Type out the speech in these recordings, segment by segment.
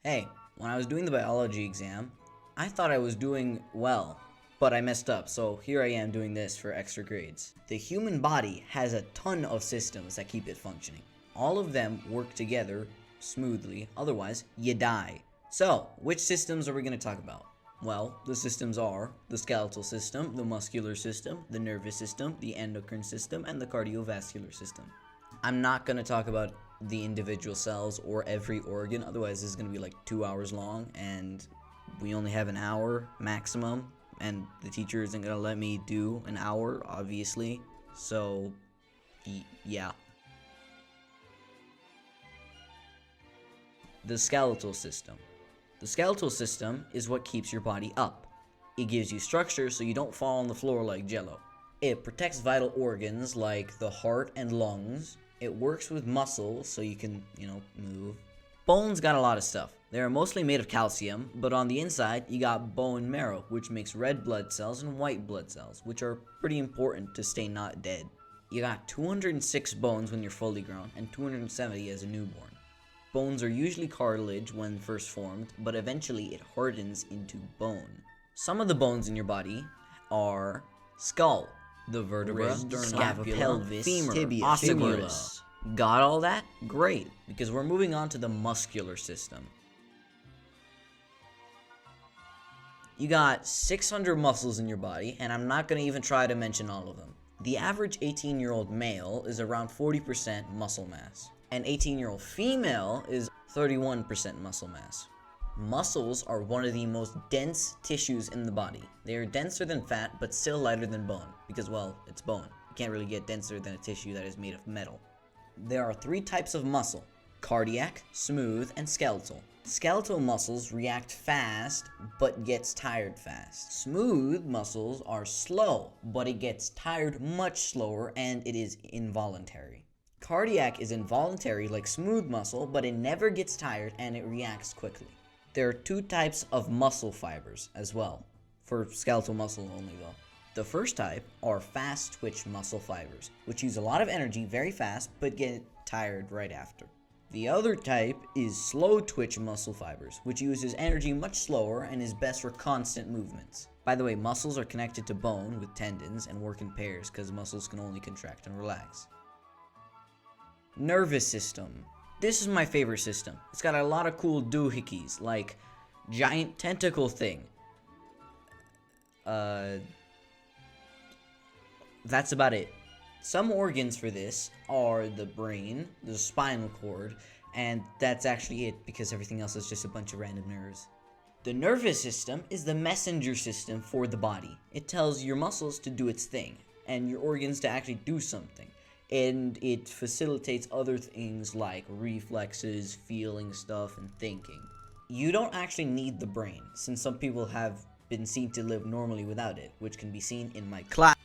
Hey, when I was doing the biology exam, I thought I was doing well, but I messed up, so here I am doing this for extra grades. The human body has a ton of systems that keep it functioning. All of them work together smoothly, otherwise you die. So, which systems are we going to talk about? Well, the systems are the skeletal system, the muscular system, the nervous system, the endocrine system, and the cardiovascular system. I'm not going to talk about the individual cells or every organ, otherwise this is going to be like 2 hours long, and we only have an hour maximum, and the teacher isn't going to let me do an hour, obviously, so yeah. The skeletal system. The skeletal system is what keeps your body up. It gives you structure so you don't fall on the floor like jello. It protects vital organs like the heart and lungs. It works with muscles so you can, move. Bones got a lot of stuff. They're mostly made of calcium, but on the inside you got bone marrow, which makes red blood cells and white blood cells, which are pretty important to stay not dead. You got 206 bones when you're fully grown and 270 as a newborn. Bones are usually cartilage when first formed, but eventually it hardens into bone. Some of the bones in your body are skull, the vertebra, scapula, pelvis, femur, tibia, ossiculus. Got all that? Great, because we're moving on to the muscular system. You got 600 muscles in your body, and I'm not going to even try to mention all of them. The average 18-year-old male is around 40% muscle mass. An 18-year-old female is 31% muscle mass. Muscles are one of the most dense tissues in the body. They are denser than fat, but still lighter than bone, because, well, it's bone. You can't really get denser than a tissue that is made of metal. There are 3 types of muscle: cardiac, smooth, and skeletal. Skeletal muscles react fast, but gets tired fast. Smooth muscles are slow, but it gets tired much slower, and it is involuntary. Cardiac is involuntary like smooth muscle, but it never gets tired and it reacts quickly. There are 2 types of muscle fibers as well, for skeletal muscle only though. The first type are fast twitch muscle fibers, which use a lot of energy very fast but get tired right after. The other type is slow twitch muscle fibers, which uses energy much slower and is best for constant movements. By the way, muscles are connected to bone with tendons and work in pairs because muscles can only contract and relax. Nervous system. This is my favorite system. It's got a lot of cool doohickeys, like giant tentacle thing. That's about it. Some organs for this are the brain, the spinal cord, and that's actually it because everything else is just a bunch of random nerves. The nervous system is the messenger system for the body. It tells your muscles to do its thing and your organs to actually do something. And it facilitates other things like reflexes, feeling stuff, and thinking. You don't actually need the brain, since some people have been seen to live normally without it, which can be seen in my class.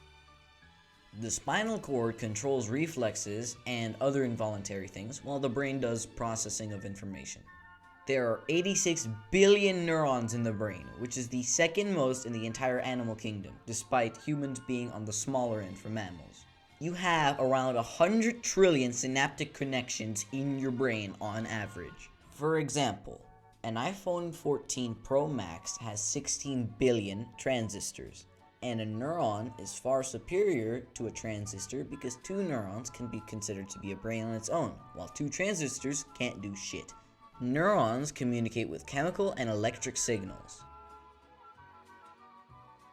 The spinal cord controls reflexes and other involuntary things, while the brain does processing of information. There are 86 billion neurons in the brain, which is the second most in the entire animal kingdom, despite humans being on the smaller end for mammals. You have around 100 trillion synaptic connections in your brain on average. For example, an iPhone 14 Pro Max has 16 billion transistors, and a neuron is far superior to a transistor because 2 neurons can be considered to be a brain on its own, while 2 transistors can't do shit. Neurons communicate with chemical and electric signals.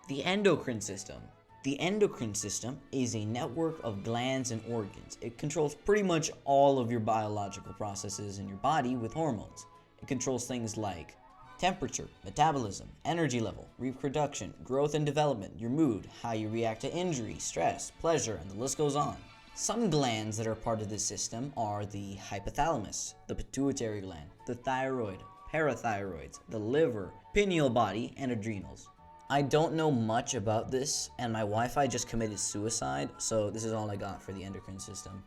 The endocrine system. The endocrine system is a network of glands and organs. It controls pretty much all of your biological processes in your body with hormones. It controls things like temperature, metabolism, energy level, reproduction, growth and development, your mood, how you react to injury, stress, pleasure, and the list goes on. Some glands that are part of this system are the hypothalamus, the pituitary gland, the thyroid, parathyroids, the liver, pineal body, and adrenals. I don't know much about this, and my Wi-Fi just committed suicide, so this is all I got for the endocrine system.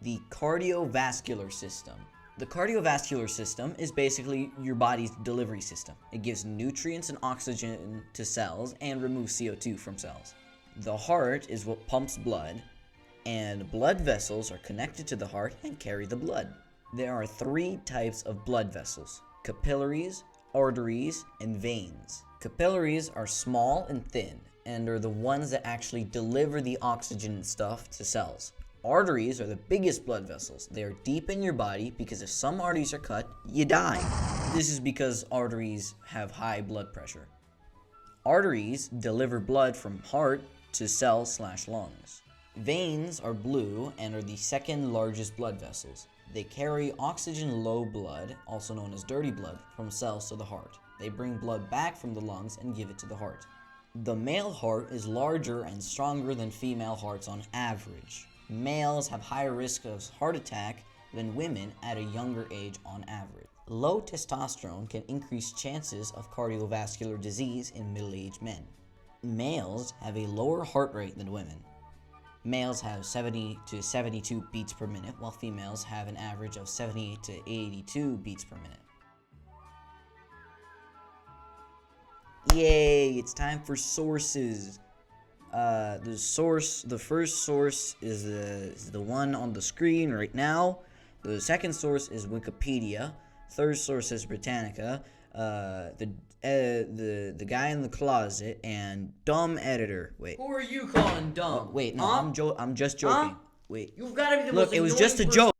The cardiovascular system. The cardiovascular system is basically your body's delivery system. It gives nutrients and oxygen to cells and removes CO2 from cells. The heart is what pumps blood, and blood vessels are connected to the heart and carry the blood. There are 3 types of blood vessels: capillaries, arteries, and veins. Capillaries are small and thin, and are the ones that actually deliver the oxygen and stuff to cells. Arteries are the biggest blood vessels. They are deep in your body because if some arteries are cut, you die. This is because arteries have high blood pressure. Arteries deliver blood from heart to cells/lungs. Veins are blue and are the second largest blood vessels. They carry oxygen-low blood, also known as dirty blood, from cells to the heart. They bring blood back from the lungs and give it to the heart. The male heart is larger and stronger than female hearts on average. Males have higher risk of heart attack than women at a younger age on average. Low testosterone can increase chances of cardiovascular disease in middle-aged men. Males have a lower heart rate than women. Males have 70 to 72 beats per minute, while females have an average of 78 to 82 beats per minute. Yay, it's time for sources. The first source is the one on the screen right now. The second source is Wikipedia. Third source is Britannica. The guy in the closet and dumb editor. Wait. Who are you calling dumb? Wait, no, I'm just joking. Wait. You've got to be the Look, most it was annoying just a person. joke.